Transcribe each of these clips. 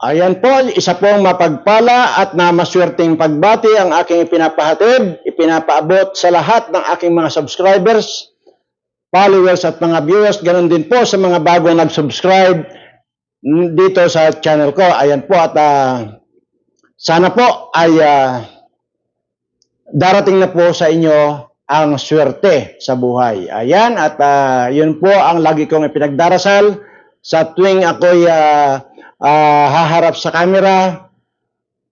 Ayan po, isa pong mapagpala at na maswerteng pagbati ang aking ipinapahatid, ipinapaabot sa lahat ng aking mga subscribers, followers at mga viewers. Ganon din po sa mga bagong nag-subscribe dito sa channel ko. Ayan po at sana po ay darating na po sa inyo ang swerte sa buhay. Ayan at yun po ang lagi kong ipinagdarasal sa tuwing ako'y haharap sa camera,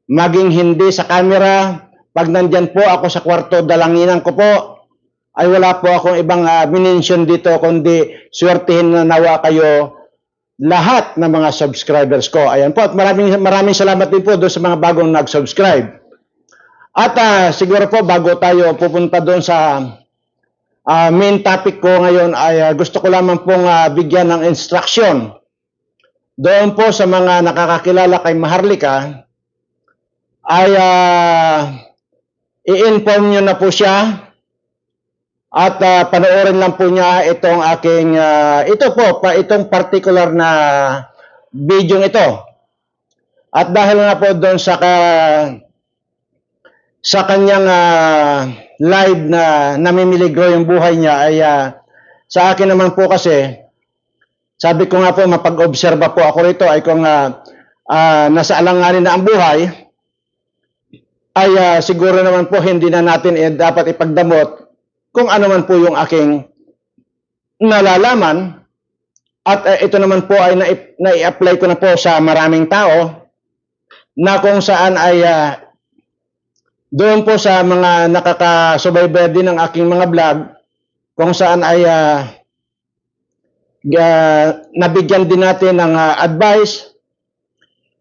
maging hindi sa camera. Pag nandyan po ako sa kwarto, dalanginan ko po, ay wala po akong ibang minensyon dito, kundi swertihin na nawa kayo lahat ng mga subscribers ko. Ayan po, at maraming salamat din po doon sa mga bagong nag-subscribe. At siguro po, bago tayo pupunta doon sa main topic ko ngayon, ay gusto ko lamang pong bigyan ng instruction doon po sa mga nakakakilala kay Maharlika, ay i-inform nyo na po siya at panoorin lang po niya itong aking, itong particular na video ito. At dahil nga po doon sa kanyang live na namimiligro yung buhay niya, ay sa akin naman po kasi, sabi ko nga po, mapag-obserba po ako rito ay kung nasa alanganin na ang buhay, ay siguro naman po hindi na natin dapat ipagdamot kung ano man po yung aking nalalaman. At ito naman po ay nai-apply ko na po sa maraming tao na kung saan ay doon po sa mga nakakasubaybay din ng aking mga vlog, kung saan ay nabigyan din natin ng advice.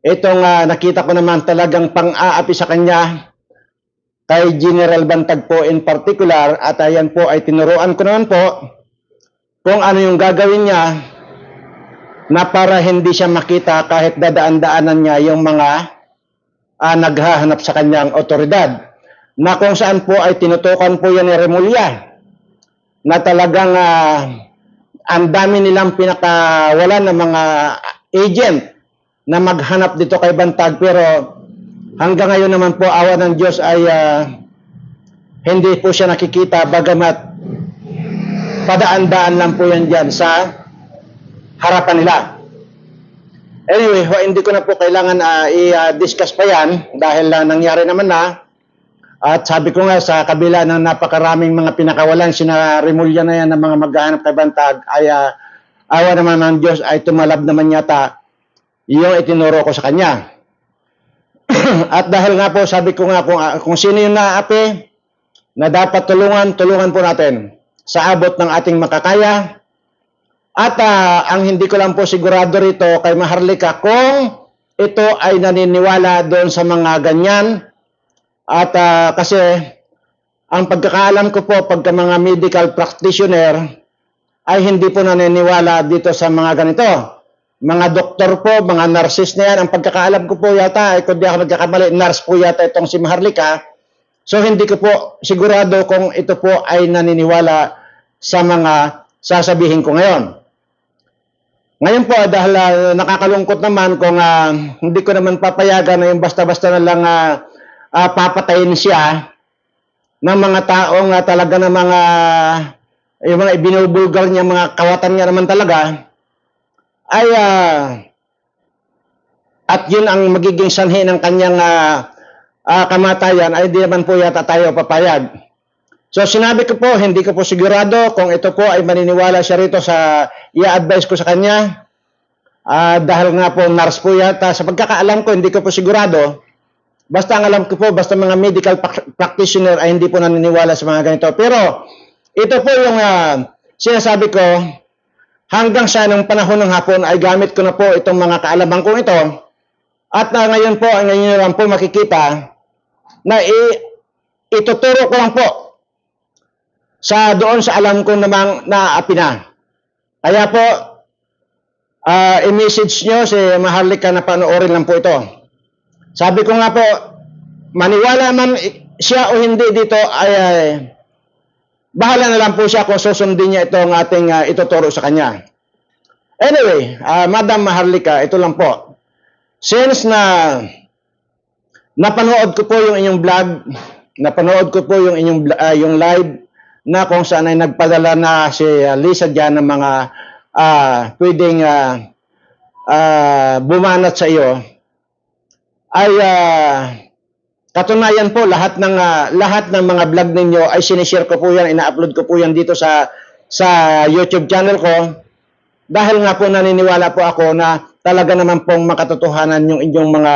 Itong nakita ko naman talagang pang-aapi sa kanya kay General Bantag po in particular, at ayan po ay tinuruan ko naman po kung ano yung gagawin niya na para hindi siya makita kahit dadaan-daanan niya yung mga naghahanap sa kanyang otoridad, na kung saan po ay tinutukan po yan ni Remulla na talagang ang dami nilang pinakawalan ng mga agent na maghanap dito kay Bantag, pero hanggang ngayon naman po, awa ng Diyos, ay hindi po siya nakikita, bagamat padaan-daan lang po yan dyan sa harapan nila. Anyway, hindi ko na po kailangan i-discuss pa yan dahil nangyari naman na. At sabi ko nga, sa kabila ng napakaraming mga pinakawalan, sina Remulla na yan ng mga maghahanap kay Bantag, ay awa naman ng Diyos ay tumalab naman yata yung itinuro ko sa kanya. At dahil nga po, sabi ko nga kung sino yung naapi na dapat tulungan po natin sa abot ng ating makakaya. At ang hindi ko lang po sigurado rito kay Maharlika kung ito ay naniniwala doon sa mga ganyan. At kasi ang pagkakaalam ko po, pagka mga medical practitioner ay hindi po naniniwala dito sa mga ganito. Mga doktor po, mga nurses na yan, ang pagkakaalam ko po yata, kung di ako nagkakamali, nurse po yata itong si Maharlika. So hindi ko po sigurado kung ito po ay naniniwala sa mga sasabihin ko ngayon. Ngayon po, dahil nakakalungkot naman kung hindi ko naman papayagan na yung basta-basta na lang papatayin siya ng mga taong talaga ng mga yung mga ibinubulgar niya, mga kawatan niya naman talaga, ay at yun ang magiging sanhi ng kanyang kamatayan, ay di naman po yata tayo papayag. So sinabi ko po, hindi ko po sigurado kung ito po ay maniniwala siya rito sa i-advise ko sa kanya, dahil nga po nurse po yata, sa pagkakaalam ko hindi ko po sigurado. Basta ang alam ko po, basta mga medical practitioner ay hindi po naniniwala sa mga ganito. Pero ito po yung sinasabi ko, hanggang sa nung panahon ng hapon ay gamit ko na po itong mga kaalaman kong ito. At ngayon po, ngayon lang po makikita na ituturo ko lang po doon sa alam ko namang naapi na. Kaya po, i-message nyo si Maharlika na panoorin lang po ito. Sabi ko nga po, maniwala man siya o hindi dito, ay bahala na lang po siya kung susundin niya itong ating ituturo sa kanya. Anyway, Madam Maharlika, ito lang po. since na napanood ko po yung inyong vlog, napanood ko po yung inyong yung live na kung saan ay nagpadala na si Lisa diyan ng mga pwedeng bumanat sa iyo, ay katunayan po lahat ng mga vlog ninyo ay sinishare ko po yan, ina-upload ko po yan dito sa YouTube channel ko, dahil nga po naniniwala po ako na talaga naman pong makatotohanan yung inyong mga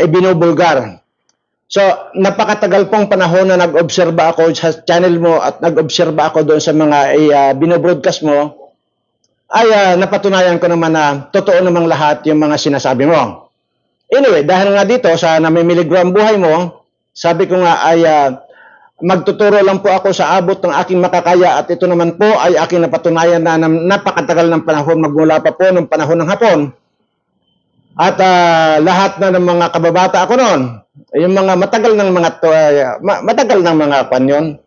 ibinubulgar. So, napakatagal pong panahon na nag-obserba ako sa channel mo at nag-obserba ako doon sa mga binobroadcast mo, ay napatunayan ko naman na totoo namang lahat yung mga sinasabi mo. Anyway, dahil nga dito sa namimiligro ang buhay mo, sabi ko nga ay magtuturo lang po ako sa abot ng aking makakaya, at ito naman po ay aking napatunayan na napakatagal ng panahon, magmula pa po ng panahon ng Hapon. At lahat na ng mga kababata ako noon, yung mga matagal ng mga panyon,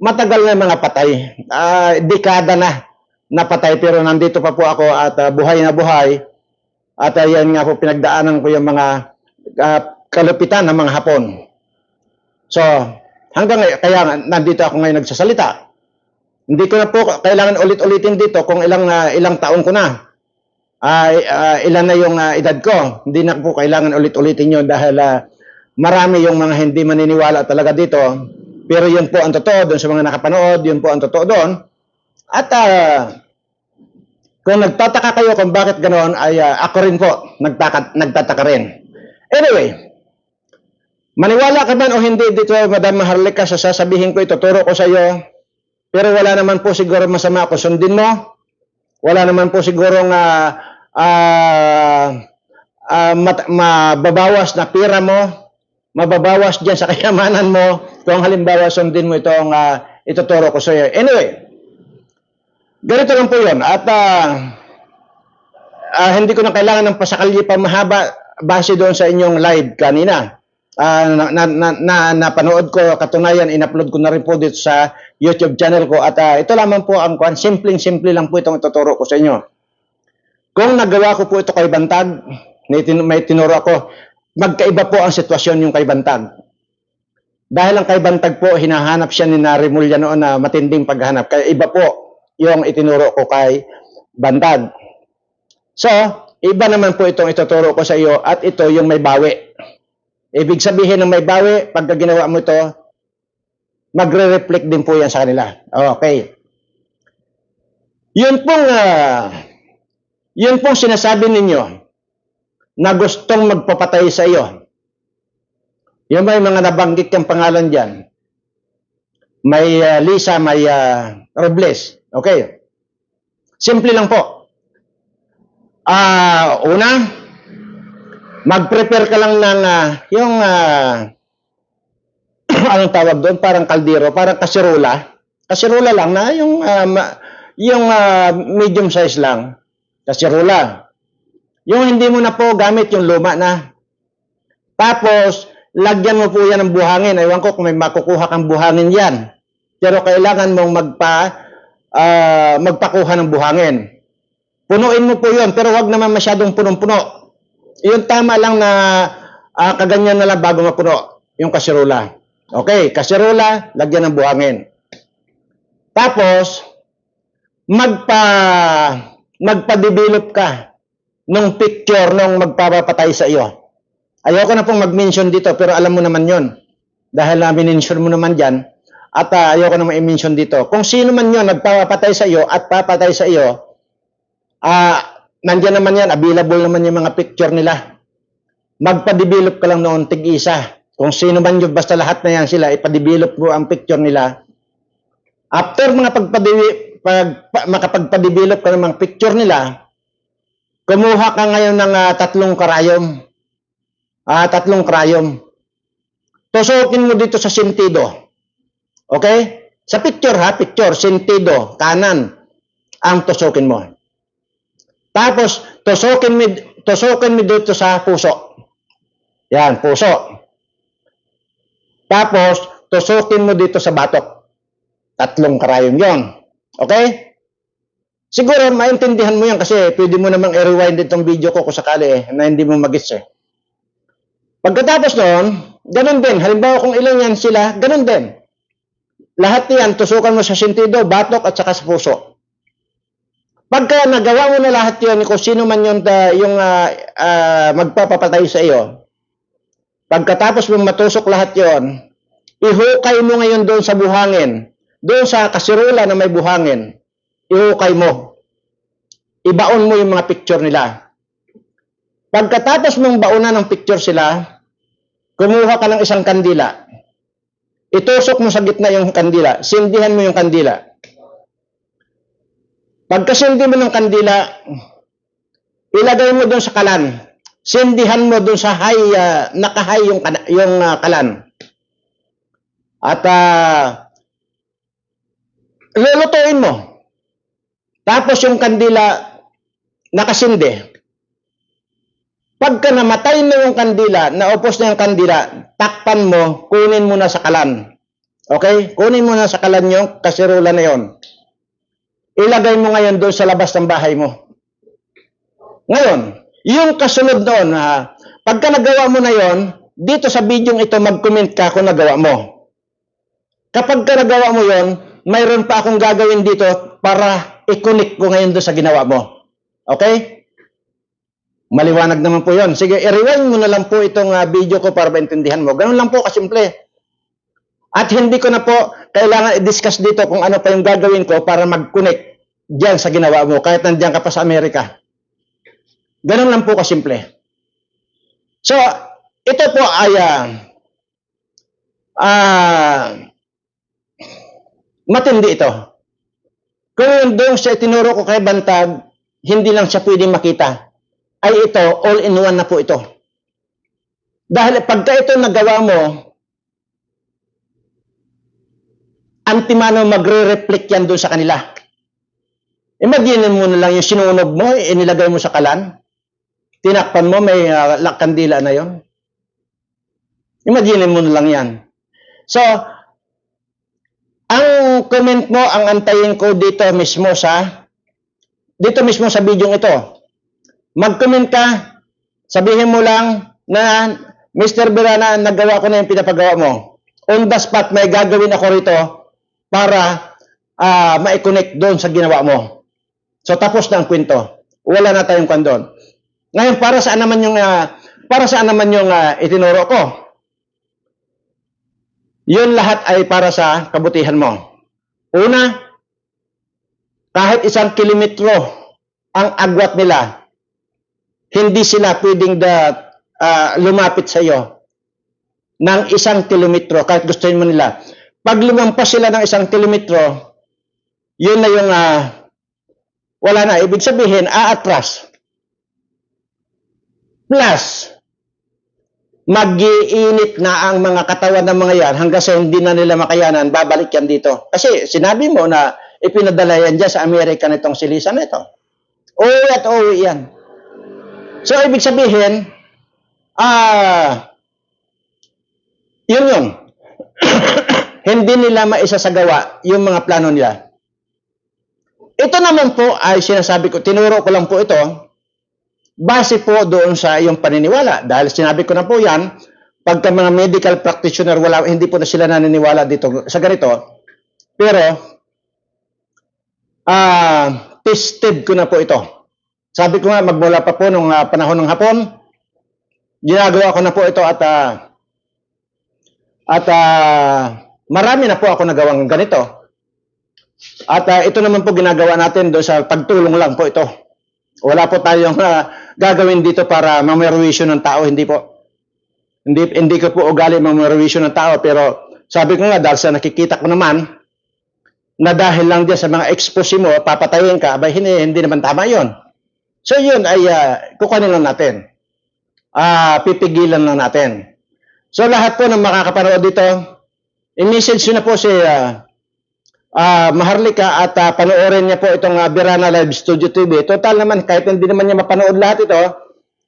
matagal na mga patay, dekada na napatay, pero nandito pa po ako at buhay na buhay. At yan nga po pinagdaanan ko yung mga kalupitan ng mga Hapon. So, hanggang ngayon, kaya nandito ako ngayon nagsasalita. Hindi ko na po kailangan ulit-ulitin dito kung ilang taon ko na. Ilan na yung edad ko. Hindi na po kailangan ulit-ulitin yun dahil marami yung mga hindi maniniwala talaga dito. Pero yun po ang totoo doon sa mga nakapanood, yun po ang totoo doon. At kung nagtataka kayo kung bakit ganoon, ay ako rin po nagtataka rin. Anyway, maniwala ka man o hindi dito, Madam Maharlika, sa sasabihin ko, ituturo ko sa iyo. Pero wala naman po siguro masama kung sundin mo. Wala naman po siguro mababawas na pira mo, mababawas dyan sa kayamanan mo kung halimbawa sundin mo itong ituturo ko sa iyo. Anyway, ganito lang po yun. At hindi ko na kailangan ng pasakalye pa mahaba base doon sa inyong live kanina. Napanood ko, katunayan, in-upload ko na rin po dito sa YouTube channel ko. At ito lamang po ang simpleng-simple lang po itong ituturo ko sa inyo. Kung nagawa ko po ito kay Bantag, may tinuro ako, magkaiba po ang sitwasyon yung kay Bantag. Dahil ang kay Bantag po, hinahanap siya ni Rimulya noon na matinding paghanap. Kaya iba po yung itinuro ko kay Bantag. So, iba naman po itong ituturo ko sa iyo, at ito yung may bawi. Ibig sabihin ng may bawi, pagka ginawa mo ito, magre-reflect din po yan sa kanila. Okay. Yun pong sinasabi ninyo na gustong magpapatay sa iyo. Yung may mga nabanggit kang pangalan dyan. May Lisa, may Robles. Okay. Simple lang po. Una, mag-prepare ka lang ng yung anong tawag doon, parang kaldero, parang kasirola. Kasirola lang na yung medium size lang. Kasirola. Yung hindi mo na po gamit yung luma na. Tapos, lagyan mo po yan ng buhangin. Ewan ko kung may makukuha kang buhangin yan. Pero kailangan mong magpakuha ng buhangin. Punuin mo po yun, pero wag naman masyadong punong-puno. Yung tama lang na kaganyan na lang bago mapuno, yung kasirola. Okay, kasirola, lagyan ng buhangin. Tapos, magpa-develop ka ng picture nung magpapatay sa iyo. Ayoko na pong mag-mention dito, pero alam mo naman yon. Dahil na-mention mo naman dyan, at ayoko na ma-mention dito. Kung sino man yon nagpapatay sa iyo at papatay sa iyo, nandiyan naman yan, available naman yung mga picture nila. Magpa-develop ka lang noon, tig-isa. Kung sino man yun, basta lahat na yan sila, ipa-develop mo ang picture nila. After makapagpa-develop ka ng mga picture nila, kumuha ka ngayon ng 3 karayom. 3 karayom. Tusukin mo dito sa sentido. Okay? Sa picture picture, sentido, kanan, ang tusukin mo. Tapos, tusukin mo dito sa puso. Yan, puso. Tapos, tusukin mo dito sa batok. 3 karayom yon. Okay? Siguro, maintindihan mo yan kasi pwede mo namang i-rewind itong video ko kung sakali na hindi mo magets eh. Pagkatapos noon, ganun din. Halimbawa kung ilan yan sila, ganun din. Lahat yan, tusukan mo sa sentido, batok at saka sa puso. Pagka nagawa mo na lahat yun, kung sino man yung magpapapatay sa iyo, pagkatapos mong matusok lahat yon, ihukay mo ngayon doon sa buhangin, doon sa kasirula na may buhangin, ihukay mo. Ibaon mo yung mga picture nila. Pagkatapos mong baunan ng picture sila, kumuha ka ng isang kandila. Itusok mo sa gitna yung kandila. Sindihan mo yung kandila. Pagkasindi mo ng kandila, ilagay mo doon sa kalan. Sindihan mo doon sa nakahay yung kalan. At lulutuin mo. Tapos yung kandila nakasindi. Pagka namatay na yung kandila, naupos na yung kandila, takpan mo, kunin mo na sa kalan. Okay? Kunin mo na sa kalan yung kasirula na yon. Ilagay mo ngayon doon sa labas ng bahay mo. Ngayon, yung kasunod doon, pagka nagawa mo na yon, dito sa video ito, mag-comment ka kung nagawa mo. Kapag ka nagawa mo yon, mayroon pa akong gagawin dito para i-connect ko ngayon doon sa ginawa mo. Okay? Maliwanag naman po yon. Sige, i-rewind mo na lang po itong video ko para maintindihan mo. Ganun lang po kasimple. At hindi ko na po kailangan i-discuss dito kung ano pa yung gagawin ko para mag-connect dyan sa ginawa mo, kahit nandiyan ka pa sa Amerika. Ganun lang po kasimple. So, ito po ay matindi ito. Kung doon siya itinuro ko kay Bantag, hindi lang siya pwedeng makita. Ay ito, all-in-one na po ito. Dahil pagka ito nagawa mo, antimano magre-reflect yan doon sa kanila. Imagine mo na lang yung sinunog mo, inilagay mo sa kalan, tinakpan mo, may kandila na yon. Imagine mo na lang yan. So, ang comment mo, ang antayin ko dito mismo sa video ito. Mag-comment ka, sabihin mo lang na Mr. Birana, nagawa ko na yung pinapagawa mo. On the spot, may gagawin ako rito para ma-connect doon sa ginawa mo. So, tapos na ang kwento. Wala na tayong kondon. Ngayon, para saan naman yung itinuro ko? Yun lahat ay para sa kabutihan mo. Una, kahit 1 kilometro ang agwat nila, hindi sila pwedeng lumapit sa iyo ng 1 kilometro kahit gustuhin mo nila. Pag lumampas sila ng 1 kilometro, yun na yung wala na. Ibig sabihin, aatras. Plus, mag-iinit na ang mga katawan ng mga yan hanggang sa hindi na nila makayanan, babalik yan dito. Kasi sinabi mo na ipinadala yan dyan sa Amerika nitong si Lisa na ito. Uwi at uwi yan. So, ibig sabihin, yun. Hindi nila maisasagawa yung mga plano nila. Ito naman po ay sinasabi ko, tinuro ko lang po ito, base po doon sa iyong paniniwala. Dahil sinabi ko na po yan, pagka mga medical practitioner, hindi po na sila naniniwala dito sa ganito. Pero, tested ko na po ito. Sabi ko nga, magmula pa po nung panahon ng hapon, ginagawa ko na po ito at marami na po ako nagawang ganito. At ito naman po ginagawa natin doon sa pagtulong lang po ito. Wala po tayong gagawin dito para mamerwisyo ng tao, hindi po. Hindi ko po ugali mamerwisyo ng tao, pero sabi ko nga, dahil sa nakikita ko naman, na dahil lang dyan sa mga expose mo, papatayin ka, abay, hindi naman tama yon. So yun ay kukunin lang natin. Pipigilan lang natin. So lahat po ng makakapanood dito, i-message na po si Maharlika at panoorin niya po itong Birana Live Studio TV. Total naman, kahit hindi naman niya mapanood lahat ito,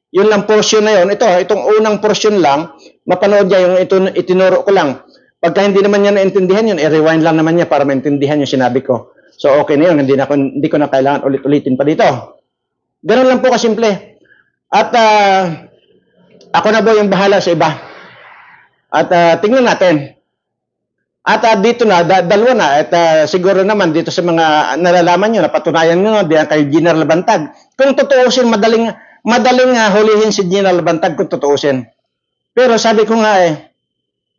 yun lang portion na yun. Itong unang portion lang, mapanood niya yung itinuro ko lang. Pagka hindi naman niya naintindihan yun, i-rewind lang naman niya para maintindihan yung sinabi ko. So okay na yun, hindi ko na kailangan ulit-ulitin pa dito. Ganun lang po kasimple. At ako na po yung bahala sa iba. At tingnan natin. At dito na, dalawa na, at siguro naman dito sa mga nalalaman nyo, napatunayan nyo, diyan kay General Bantag. Kung tutuusin, madaling hulihin si General Bantag kung tutuusin. Pero sabi ko nga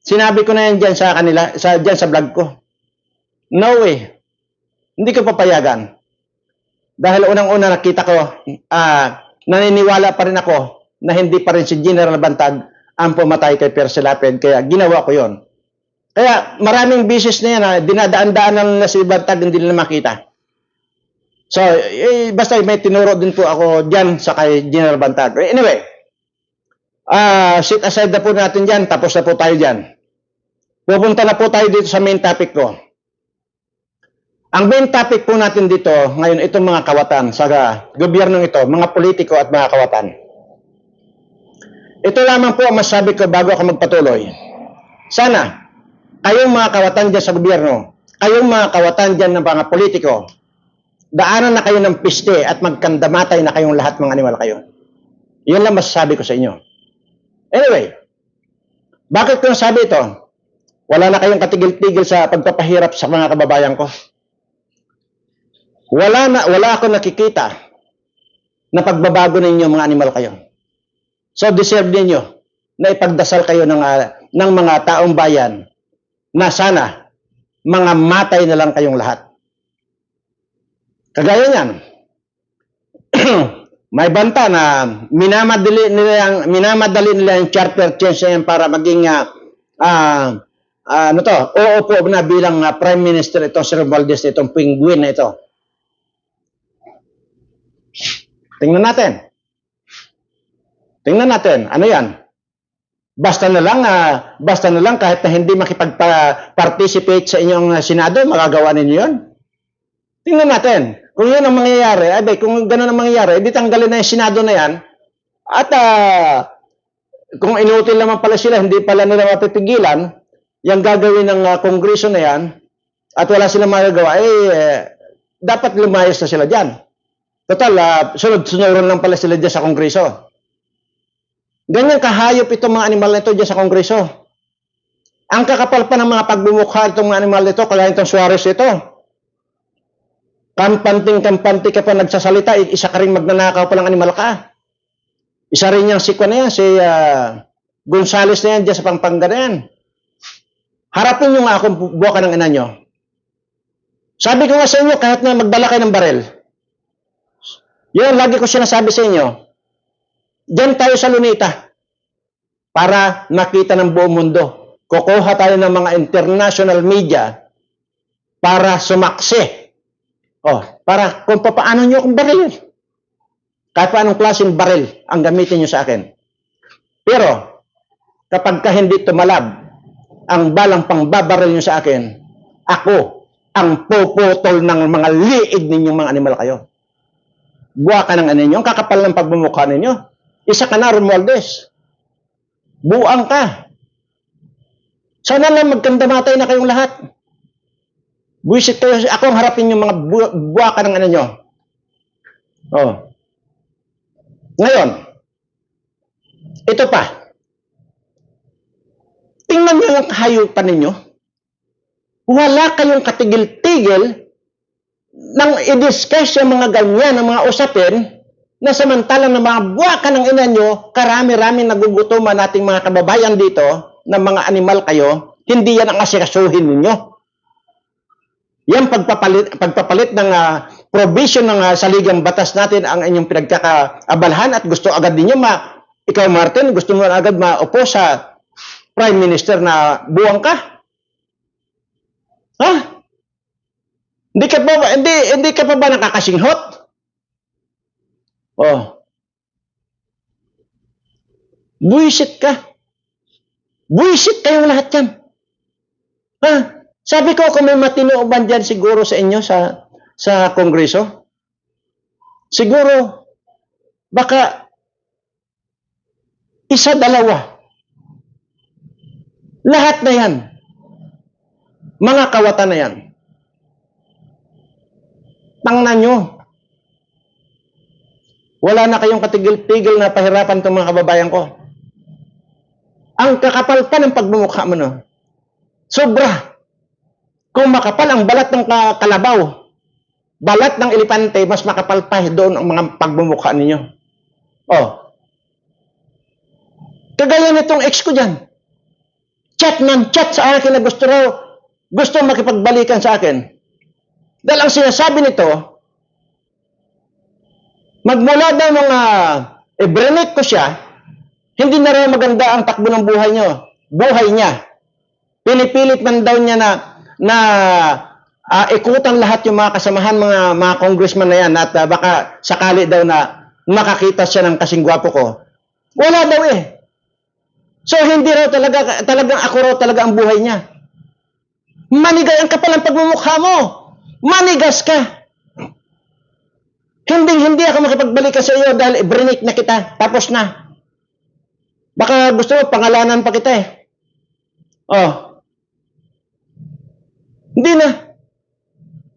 sinabi ko na yan dyan sa kanila, dyan sa vlog ko. No way. Hindi ko papayagan. Dahil unang-una nakita ko, naniniwala pa rin ako na hindi pa rin si General Bantag ang pumatay kay Percy Lapid, kaya ginawa ko yon. Kaya maraming business na yan, dinadaan-daan na si Bantag, hindi nila makita. So, basta may tinuro din po ako dyan sa kay General Bantag. Anyway, sit aside na po natin dyan, tapos na po tayo dyan. Pupunta na po tayo dito sa main topic ko. Ang main topic po natin dito, ngayon, itong mga kawatan sa gobyernong ito, mga politiko at mga kawatan. Ito lamang po ang masabi ko bago ako magpatuloy. Sana, kayong mga kawatan dyan sa gobyerno, kayong mga kawatan dyan ng mga politiko, daanan na kayo ng piste at magkandamatay na kayong lahat mga animal kayo. Yun lang masasabi ko sa inyo. Anyway, bakit ko nasabi ito? Wala na kayong katigil-tigil sa pagpapahirap sa mga kababayan ko. Wala ako nakikita na pagbabago ninyo mga animal kayo. So deserve ninyo na ipagdasal kayo ng mga taong bayan na sana mga matay na lang kayong lahat. Kagaya niyan, may banta na minamadali nila yung charter change na yan para maging uupo na bilang Prime Minister itong si Romualdez, itong penguin na ito. Tingnan natin, ano yan? Basta na lang kahit na hindi makipag-participate sa inyong Senado, magagawa ninyo yun. Tingnan natin. Kung yun ang mangyayari, kung gano'n ang mangyayari, di tanggalin na yung Senado na yan. At kung inutil naman pala sila, hindi pala nila mapipigilan, yung gagawin ng Kongreso na yan, at wala silang magagawa, dapat lumayas na sila dyan. Total, sunod-sunuran lang pala sila dyan sa Kongreso. Ganyan kahayop itong mga animal na ito dyan sa Kongreso. Ang kakapal pa ng mga pagbumukha itong mga animal na ito, kaya itong Suarez ito. Kampante ka pa nagsasalita, isa ka rin magnanakaw pa ng animal ka. Isa rin yung sikwa na yan, si Gonzales na yan dyan sa Pampanga na yan. Harapin nyo nga akong buwakan ng ina nyo. Sabi ko nga sa inyo, kahit na magdala kayo ng barel, yun, lagi ko sinasabi sa inyo, diyan tayo sa Lunita para nakita ng buong mundo. Kukuha tayo ng mga international media para sumaksi. Para kung paano nyo akong baril. Kahit paanong klaseng baril ang gamitin nyo sa akin. Pero, kapag ka hindi tumalab ang balang pangbabaril nyo sa akin, ako ang puputol ng mga liig ninyong mga animal kayo. Buwa ka ng ninyo, ang kakapal ng pagbumukha ninyo. Isa ka na, Romualdez. Buang ka. Sana lang magkandamatay na kayong lahat. Buisit kayo, ako ang harapin yung mga buwa ka ng ninyo. Ngayon, ito pa. Tingnan nyo yung kahayupan ninyo. Wala kayong katigil-tigil nang i-discuss yung mga ganyan, ang mga usapin, na samantalang na mga buwaka ng ina nyo, karami-rami nagugutuman nating mga kababayan dito, ng mga animal kayo, hindi yan ang asikasuhin ninyo. Yan pagpapalit ng provision ng saligang batas natin ang inyong pinagkakaabalahan at gusto agad ninyo ikaw Martin, gusto mo agad maupo sa Prime Minister na buwang ka? Ha? Hindi ka pa ba nakakasinghot? Buisit ka. Buisit kayong lahat yan. Sabi ko, kung may matinooban dyan siguro sa inyo sa Kongreso, siguro, baka isa, dalawa. Lahat na yan. Mga kawatan na yan. Tangnan nyo. Wala na kayong katigil-tigil na pahirapan itong mga kababayan ko. Ang kakapal pa ng pagmumukha mo, no? Sobra. Kung makapal ang balat ng kalabaw, balat ng elepante, mas makapal pa doon ang mga pagmumukha ninyo. Oh. Kagaya nitong ex ko dyan. Chat ng chat sa akin na gusto makipagbalikan sa akin. Dahil ang sinasabi nito, magmula daw nung ibrenik ko siya, hindi na raw maganda ang takbo ng buhay niya. Pinipilit man daw niya na ikutan lahat yung mga kasamahan, mga congressman na yan, at baka sakali daw na makakita siya ng kasing gwapo ko. Wala daw eh. So hindi raw talagang ako raw talaga ang buhay niya. Manigay ang kapal ang pagmumukha mo. Manigas ka. Hindi ako makipagbalikan sa iyo dahil ibrenik na kita. Tapos na. Baka gusto mo, pangalanan pa kita eh. Oh. Hindi na.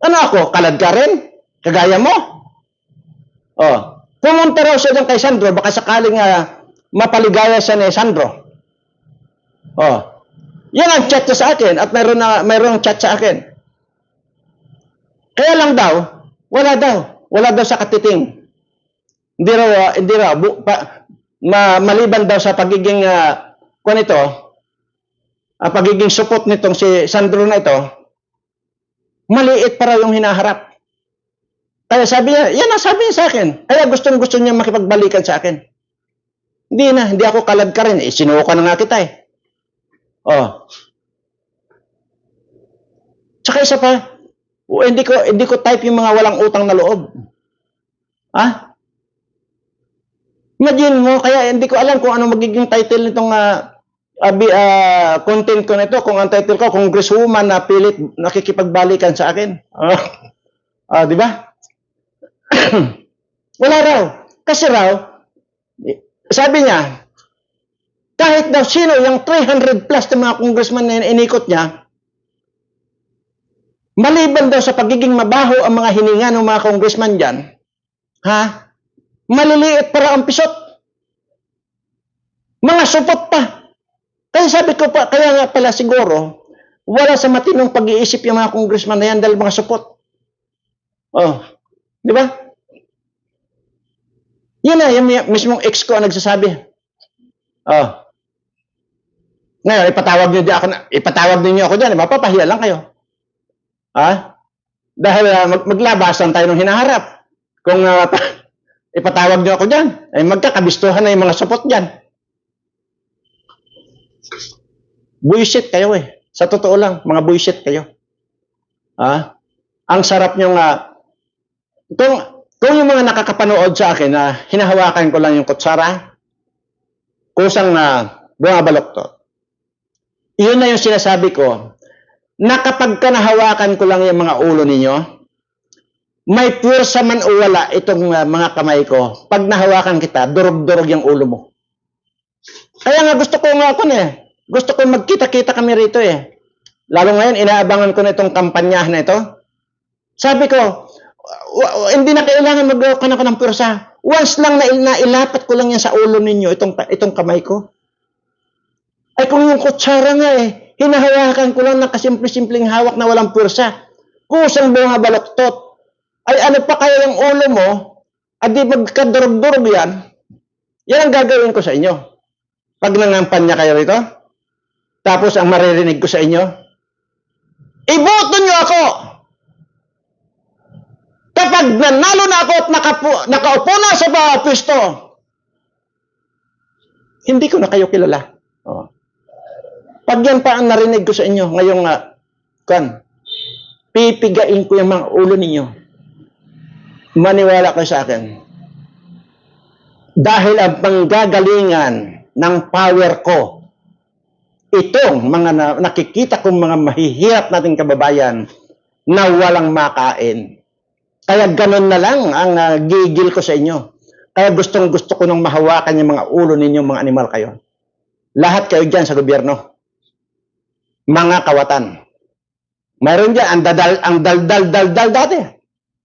Ano ako? Kalad ka rin? Kagaya mo? Oh. Pumunta raw siya dyan kay Sandro. Baka sakaling mapaligaya siya ni Sandro. Oh. Yan ang chat niya sa akin. At mayroong chat sa akin. Kaya lang daw, wala daw sa katiting. Hindi raw, maliban daw sa pagiging, pagiging support nitong si Sandro na ito, maliit pa raw yung hinaharap. Kaya sabi niya, yan ang sabi niya sa akin. Kaya gusto niya makipagbalikan sa akin. Hindi ako kalad ka rin. Sinuko na nga kita eh. Oh. Tsaka isa pa, hindi ko type yung mga walang utang na loob. Ha? Imagine mo, kaya hindi ko alam kung ano magiging title nitong content ko nito. Kung ang title ko, Congresswoman na pilit nakikipagbalikan sa akin. Di ba? Wala raw. Kasi raw, sabi niya, kahit daw sino, yung 300 plus na mga congressman na inikot niya, maliban daw sa pagiging mabaho ang mga hininga ng mga congressman dyan, maliliit para ang pisot. Mga supot pa. Kaya sabi ko pa, kaya nga pala siguro, wala sa matinong pag-iisip yung mga congressman na yan dahil mga supot. Oh, di ba? Yan na, yung mismong ex ko ang nagsasabi. Oh. Ngayon, ipatawag niyo ako dyan, mapapahiya lang kayo. Dahil maglabasan tayo ng hinaharap. Kung ipatawag niyo ako dyan, ay magkakabistuhan na yung mga support dyan. Bullshit kayo eh. Sa totoo lang, mga bullshit kayo. Ang sarap nyo kung yung mga nakakapanood sa akin na hinahawakan ko lang yung kutsara, kusang bumabaloktot. Iyon na yung sinasabi ko, na kapag nahawakan ko lang yung mga ulo ninyo, may pwersa man o wala itong mga kamay ko. Pag nahawakan kita, durog-durog yung ulo mo. Kaya nga gusto ko magkita-kita kami rito eh. Lalo ngayon, inaabangan ko na itong kampanyahan na ito. Sabi ko, hindi na kailangan mag-gawakan ako ng pwersa. Once lang na ilapat ko lang yan sa ulo ninyo, itong kamay ko. Ay kung yung kutsara nga eh, hinahawakan ko lang ng kasimple-simpleng hawak na walang pwersa. Kusang bunga baloktot. Ay ano pa kaya yung ulo mo, adi magkadurog-durog yan, yan ang gagawin ko sa inyo. Pag nangampanya kayo rito, tapos ang maririnig ko sa inyo, iboto nyo ako! Kapag nanalo na ako at nakaupo na sa pwesto, hindi ko na kayo kilala. Pag yan pa ang narinig ko sa inyo, ngayong pipigain ko yung mga ulo ninyo. Maniwala kayo sa akin. Dahil ang panggagalingan ng power ko, itong mga nakikita kong mga mahihirap nating kababayan na walang makain. Kaya ganun na lang ang gigil ko sa inyo. Kaya gustong-gusto ko nang mahawakan yung mga ulo ninyo, mga animal kayo. Lahat kayo dyan sa gobyerno. Mga kawatan. Mayroon dyan, ang daldal dati.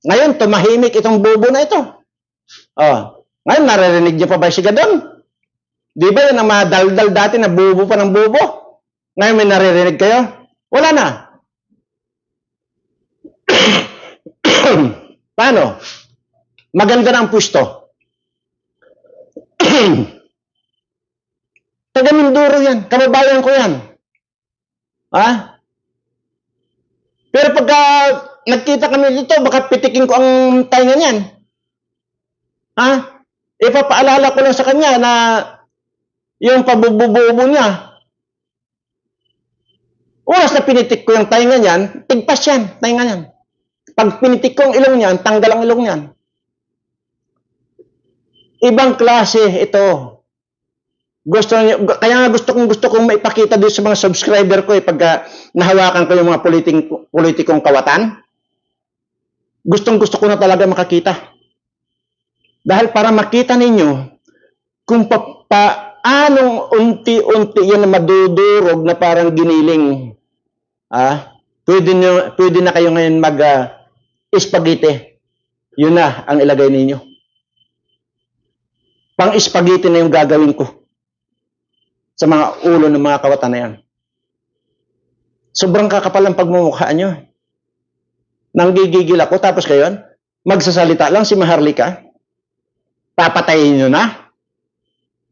Ngayon, tumahimik itong bubo na ito. Oh, ngayon, naririnig niyo pa ba si Gadon? Di ba yan ang mga daldal dati na bubo pa ng bubo? Ngayon may naririnig kayo? Wala na. Paano? Maganda na ang pwesto. Taga Mindoro yan. Kababayan ko yan. Ha? Pero pagka nagkita kami dito, baka pitikin ko ang tainga niyan. Ha? Ipapaalala ko lang sa kanya na yung pabububo niya. Oras na pinitik ko yung tainga niyan, tigpas yan, tainga niyan. Pag pinitik ko ang ilong niyan, tanggal ang ilong niyan. Ibang klase ito. Kaya nga gusto kong maipakita doon sa mga subscriber ko pagka nahawakan ko yung mga politikong kawatan. Gusto ko na talaga makakita. Dahil para makita ninyo kung paanong unti-unti yan na madudurog na parang giniling. Pwede na kayo ngayon mag-spaghetti. Yun na ang ilagay ninyo. Pang-spaghetti na yung gagawin ko sa mga ulo ng mga kawatan na yan. Sobrang kakapal ang pagmumukha nyo. Nanggigigil ako, tapos kayo, magsasalita lang si Maharlika, papatayin nyo na.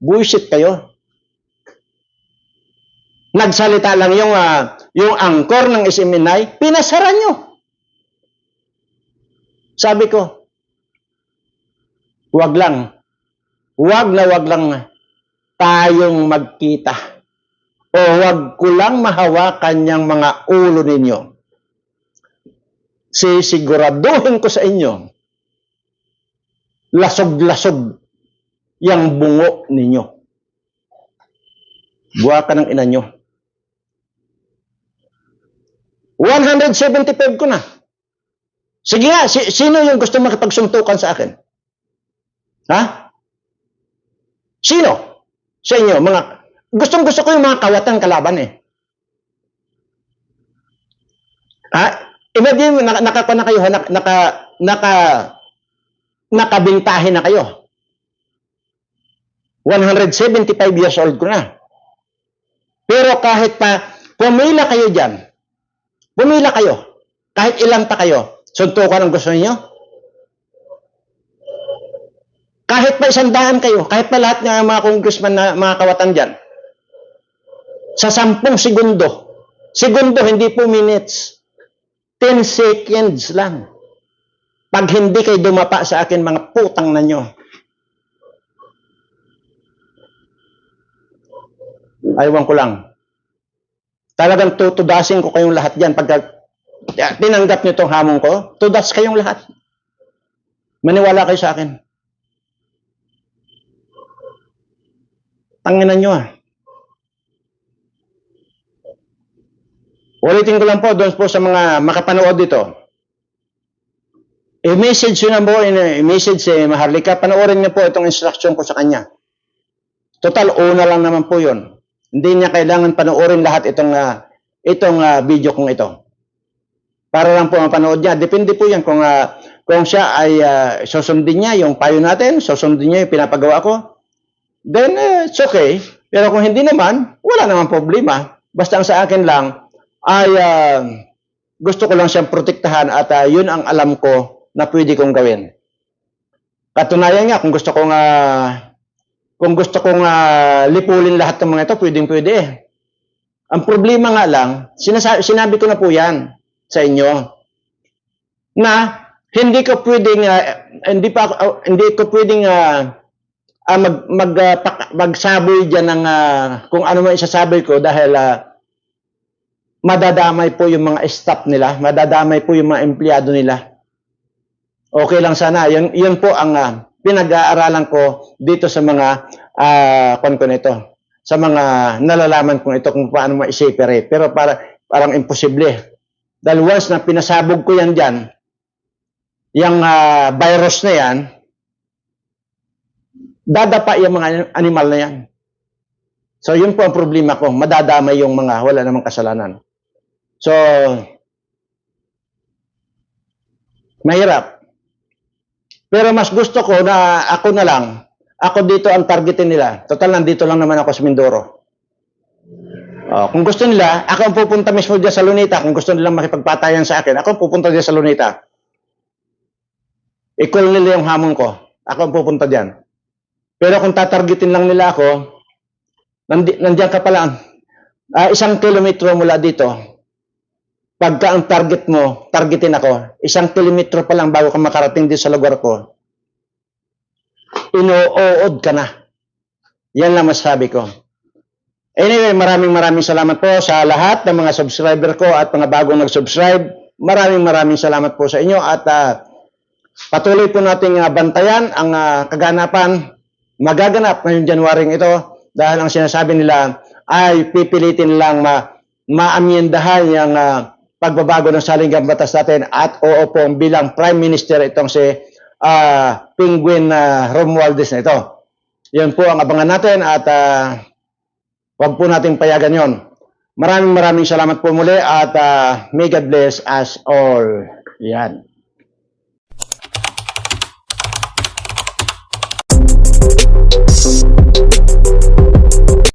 Bullshit kayo. Nagsalita lang yung angkor ng SMNI, pinasara nyo. Sabi ko, wag lang tayong magkita. O wag ko lang mahawakan yung mga ulo ninyo. Sisiguraduhin ko sa inyo, lasog-lasog yung bungo ninyo. Buwakan ng ina nyo. 175 ko na. Sige nga, sino yung gusto makipagsuntukan sa akin? Ha? Sino? Sa inyo, gustong-gusto ko yung mga kawatan kalaban eh. Imagine, nakakuna kayo, nakabintahin na kayo. 175 years old ko na. Pero kahit pa, pumila kayo dyan. Pumila kayo. Kahit ilan pa kayo. Suntukan ang gusto niyo. Kahit pa 100 kayo. Kahit pa lahat ng mga congressman na mga kawatan dyan. Sa 10 segundo. Segundo, hindi po minutes. 10 seconds lang. Pag hindi kayo dumapa sa akin, mga putang na nyo. Aywan ko lang. Talagang tutudasin ko kayong lahat dyan. Pagka tinanggap nyo itong hamon ko, tudas kayong lahat. Maniwala kayo sa akin. Tanginan nyo Ulitin ko lang po doon po sa mga makapanood dito. I-message nyo na po, i-message si Maharlika, panoorin niyo po itong instruction ko sa kanya. Total, una lang naman po yun. Hindi niya kailangan panoorin lahat itong video kong ito. Para lang po mapanood niya. Depende po yan kung siya ay susundin niya yung payo natin, susundin niya yung pinapagawa ko, then it's okay. Pero kung hindi naman, wala naman problema. Basta ang sa akin lang ay gusto ko lang siyang protektahan at yun ang alam ko na pwede kong gawin. Katunayan nga, kung gusto kong lipulin lahat ng mga ito, pwedeng-pwede. Ang problema nga lang, sinabi ko na po yan sa inyo, na hindi ko pwedeng magsaboy diyan ng kung ano man isasabi ko dahil madadamay po yung mga staff nila, madadamay po yung mga empleyado nila. Okay lang sana. Yun po ang pinag-aaralan ko dito sa mga sa mga nalalaman kong ito kung paano ma-separate. Pero parang imposible. Dahil once na pinasabog ko yan dyan, yung virus na yan, dadapa yung mga animal na yan. So, yun po ang problema ko. Madadamay yung mga wala namang kasalanan. So, mahirap. Pero mas gusto ko na ako na lang, ako dito ang targetin nila. Total, nandito lang naman ako sa Mindoro. Kung gusto nila, ako ang pupunta mismo dyan sa Luneta. Kung gusto nilang makipagpatayan sa akin, ako ang pupunta dyan sa Luneta. Equal nila yung hamon ko. Ako ang pupunta dyan. Pero kung tatargetin lang nila ako, nandiyan ka pa lang. 1 kilometro mula dito. Pagka ang target mo, targetin ako, 1 kilometro pa lang bago ka makarating dito sa lugar ko, ino-ood ka na. Yan lang masasabi ko. Anyway, maraming salamat po sa lahat ng mga subscriber ko at mga bagong nag-subscribe. Maraming salamat po sa inyo at patuloy po nating bantayan ang kaganapan magaganap ngayong January ito dahil ang sinasabi nila ay pipilitin lang maamyendahan yung pagbabago ng saligang batas natin at oo po bilang Prime Minister itong si Penguin Romualdez na ito. Yan po ang abangan natin at wag po nating payagan yon. Maraming salamat po muli at may God bless us all. Yan.